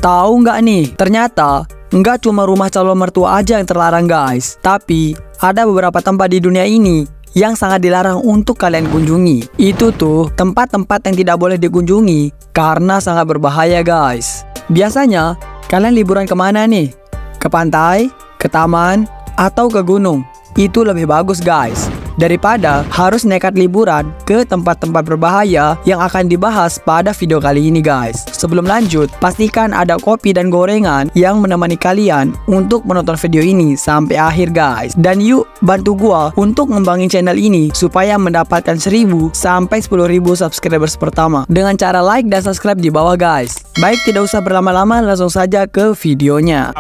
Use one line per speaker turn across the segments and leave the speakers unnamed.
Tahu nggak nih, ternyata nggak cuma rumah calon mertua aja yang terlarang guys, tapi ada beberapa tempat di dunia ini yang sangat dilarang untuk kalian kunjungi. Itu tuh tempat-tempat yang tidak boleh dikunjungi karena sangat berbahaya guys. Biasanya kalian liburan kemana nih? Ke pantai, ke taman, atau ke gunung? Itu lebih bagus guys, daripada harus nekat liburan ke tempat-tempat berbahaya yang akan dibahas pada video kali ini guys. Sebelum lanjut, pastikan ada kopi dan gorengan yang menemani kalian untuk menonton video ini sampai akhir guys. Dan yuk bantu gua untuk ngembangin channel ini supaya mendapatkan 1000 sampai 10.000 subscribers pertama dengan cara like dan subscribe di bawah guys. Baik, tidak usah berlama-lama, langsung saja ke videonya.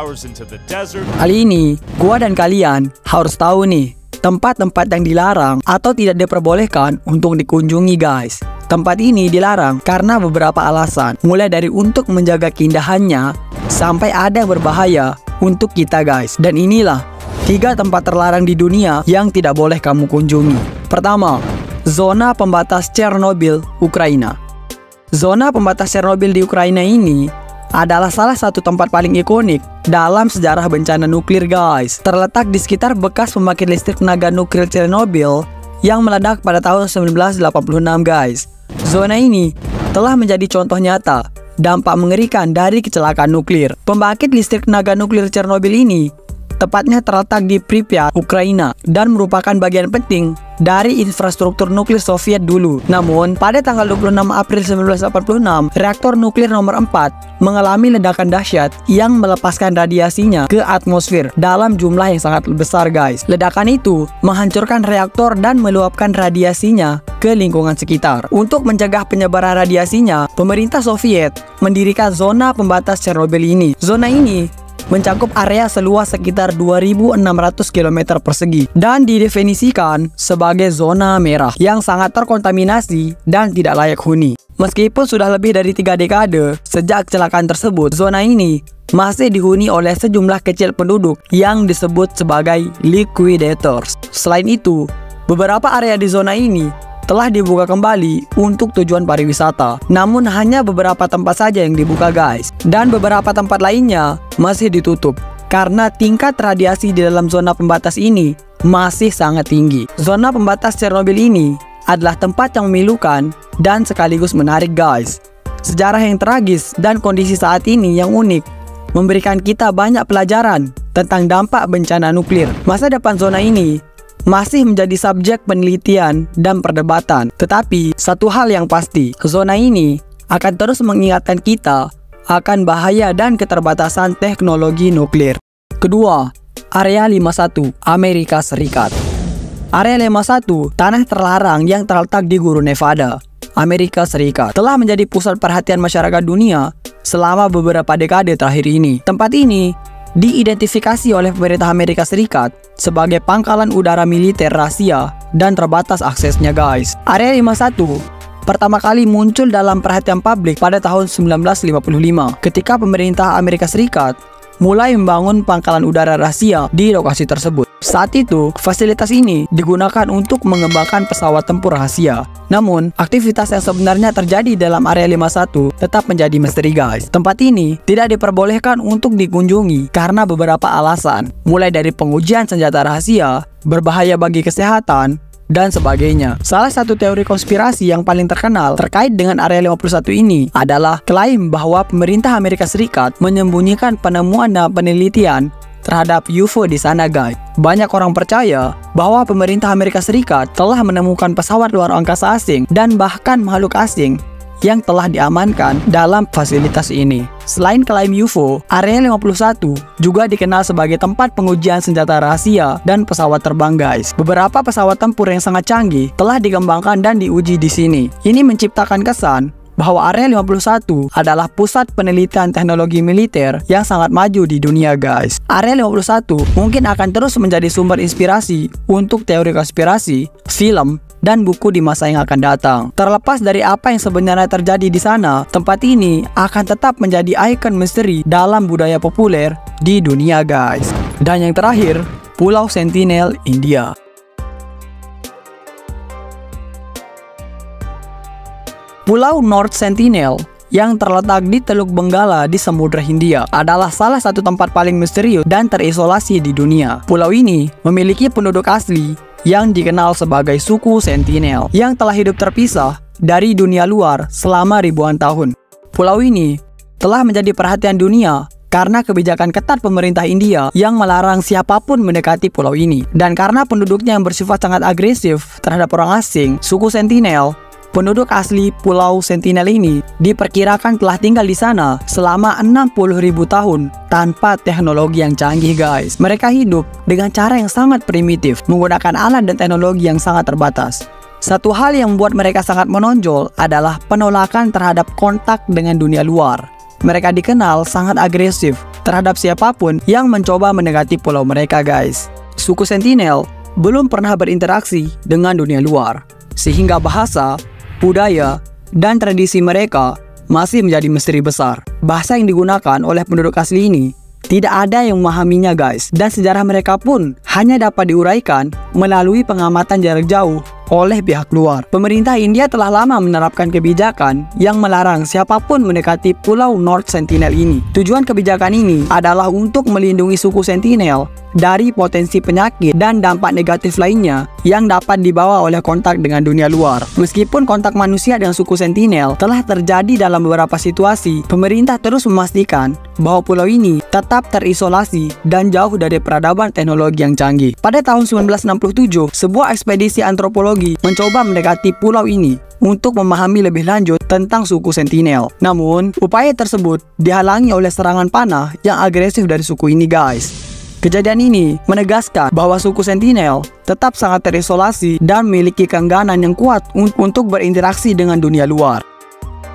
Kali ini gua dan kalian harus tahu nih tempat-tempat yang dilarang atau tidak diperbolehkan untuk dikunjungi guys. Tempat ini dilarang karena beberapa alasan, mulai dari untuk menjaga keindahannya sampai ada yang berbahaya untuk kita guys. Dan inilah 3 tempat terlarang di dunia yang tidak boleh kamu kunjungi. Pertama, zona pembatas Chernobyl, Ukraina. Zona pembatas Chernobyl di Ukraina ini adalah salah satu tempat paling ikonik dalam sejarah bencana nuklir guys. Terletak di sekitar bekas pembangkit listrik tenaga nuklir Chernobyl yang meledak pada tahun 1986 guys. Zona ini telah menjadi contoh nyata dampak mengerikan dari kecelakaan nuklir. Pembangkit listrik tenaga nuklir Chernobyl ini tepatnya terletak di Pripyat, Ukraina, dan merupakan bagian penting dari infrastruktur nuklir Soviet dulu. Namun, pada tanggal 26 April 1986, reaktor nuklir nomor 4 mengalami ledakan dahsyat yang melepaskan radiasinya ke atmosfer dalam jumlah yang sangat besar guys. Ledakan itu menghancurkan reaktor dan meluapkan radiasinya ke lingkungan sekitar. Untuk mencegah penyebaran radiasinya, pemerintah Soviet mendirikan zona pembatas Chernobyl ini. Zona ini mencakup area seluas sekitar 2.600 km persegi dan didefinisikan sebagai zona merah yang sangat terkontaminasi dan tidak layak huni. Meskipun sudah lebih dari 3 dekade sejak kecelakaan tersebut, zona ini masih dihuni oleh sejumlah kecil penduduk yang disebut sebagai liquidators. Selain itu, beberapa area di zona ini telah dibuka kembali untuk tujuan pariwisata. Namun hanya beberapa tempat saja yang dibuka guys, dan beberapa tempat lainnya masih ditutup karena tingkat radiasi di dalam zona pembatas ini masih sangat tinggi. Zona pembatas Chernobyl ini adalah tempat yang memilukan dan sekaligus menarik guys. Sejarah yang tragis dan kondisi saat ini yang unik memberikan kita banyak pelajaran tentang dampak bencana nuklir. Masa depan zona ini masih menjadi subjek penelitian dan perdebatan. Tetapi satu hal yang pasti, zona ini akan terus mengingatkan kita akan bahaya dan keterbatasan teknologi nuklir. Kedua, Area 51, Amerika Serikat. Area 51, tanah terlarang yang terletak di Gurun Nevada, Amerika Serikat, telah menjadi pusat perhatian masyarakat dunia selama beberapa dekade terakhir ini. Tempat ini diidentifikasi oleh pemerintah Amerika Serikat sebagai pangkalan udara militer rahasia dan terbatas aksesnya guys. Area 51 pertama kali muncul dalam perhatian publik pada tahun 1955 ketika pemerintah Amerika Serikat mulai membangun pangkalan udara rahasia di lokasi tersebut. Saat itu, fasilitas ini digunakan untuk mengembangkan pesawat tempur rahasia. Namun, aktivitas yang sebenarnya terjadi dalam area 51 tetap menjadi misteri guys. Tempat ini tidak diperbolehkan untuk dikunjungi karena beberapa alasan, mulai dari pengujian senjata rahasia, berbahaya bagi kesehatan, dan sebagainya. Salah satu teori konspirasi yang paling terkenal terkait dengan area 51 ini adalah klaim bahwa pemerintah Amerika Serikat menyembunyikan penemuan dan penelitian terhadap UFO di sana guys. Banyak orang percaya bahwa pemerintah Amerika Serikat telah menemukan pesawat luar angkasa asing dan bahkan makhluk asing yang telah diamankan dalam fasilitas ini. Selain klaim UFO, area 51 juga dikenal sebagai tempat pengujian senjata rahasia dan pesawat terbang guys. Beberapa pesawat tempur yang sangat canggih telah dikembangkan dan diuji di sini. Ini menciptakan kesan bahwa area 51 adalah pusat penelitian teknologi militer yang sangat maju di dunia guys. Area 51 mungkin akan terus menjadi sumber inspirasi untuk teori konspirasi, film, dan buku di masa yang akan datang. Terlepas dari apa yang sebenarnya terjadi di sana, tempat ini akan tetap menjadi ikon misteri dalam budaya populer di dunia guys. Dan yang terakhir, Pulau Sentinel, India. Pulau North Sentinel yang terletak di Teluk Benggala di Samudra Hindia adalah salah satu tempat paling misterius dan terisolasi di dunia. Pulau ini memiliki penduduk asli yang dikenal sebagai suku Sentinel yang telah hidup terpisah dari dunia luar selama ribuan tahun. Pulau ini telah menjadi perhatian dunia karena kebijakan ketat pemerintah India yang melarang siapapun mendekati pulau ini. Dan karena penduduknya yang bersifat sangat agresif terhadap orang asing, suku Sentinel, penduduk asli Pulau Sentinel ini diperkirakan telah tinggal di sana selama 60.000 tahun tanpa teknologi yang canggih guys. Mereka hidup dengan cara yang sangat primitif, menggunakan alat dan teknologi yang sangat terbatas. Satu hal yang membuat mereka sangat menonjol adalah penolakan terhadap kontak dengan dunia luar. Mereka dikenal sangat agresif terhadap siapapun yang mencoba mendekati pulau mereka guys. Suku Sentinel belum pernah berinteraksi dengan dunia luar, sehingga bahasa, budaya, dan tradisi mereka masih menjadi misteri besar. Bahasa yang digunakan oleh penduduk asli ini tidak ada yang memahaminya guys, dan sejarah mereka pun hanya dapat diuraikan melalui pengamatan jarak jauh oleh pihak luar. Pemerintah India telah lama menerapkan kebijakan yang melarang siapapun mendekati pulau North Sentinel ini. Tujuan kebijakan ini adalah untuk melindungi suku Sentinel dari potensi penyakit dan dampak negatif lainnya yang dapat dibawa oleh kontak dengan dunia luar. Meskipun kontak manusia dengan suku Sentinel telah terjadi dalam beberapa situasi, pemerintah terus memastikan bahwa pulau ini tetap terisolasi dan jauh dari peradaban teknologi yang canggih. Pada tahun 1967, sebuah ekspedisi antropologi mencoba mendekati pulau ini untuk memahami lebih lanjut tentang suku Sentinel. Namun, upaya tersebut dihalangi oleh serangan panah yang agresif dari suku ini guys. Kejadian ini menegaskan bahwa suku Sentinel tetap sangat terisolasi dan memiliki keengganan yang kuat untuk berinteraksi dengan dunia luar.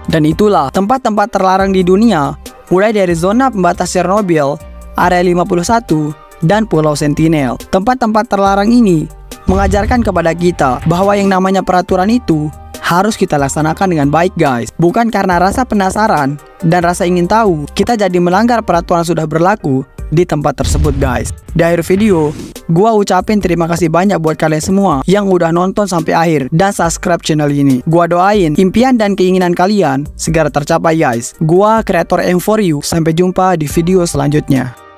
Dan itulah tempat-tempat terlarang di dunia, mulai dari zona pembatas Chernobyl, Area 51, dan Pulau Sentinel. Tempat-tempat terlarang ini mengajarkan kepada kita bahwa yang namanya peraturan itu harus kita laksanakan dengan baik guys. Bukan karena rasa penasaran dan rasa ingin tahu, kita jadi melanggar peraturan sudah berlaku di tempat tersebut guys. Di akhir video, gua ucapin terima kasih banyak buat kalian semua yang udah nonton sampai akhir dan subscribe channel ini. Gua doain impian dan keinginan kalian segera tercapai guys. Gua kreator M4U, sampai jumpa di video selanjutnya.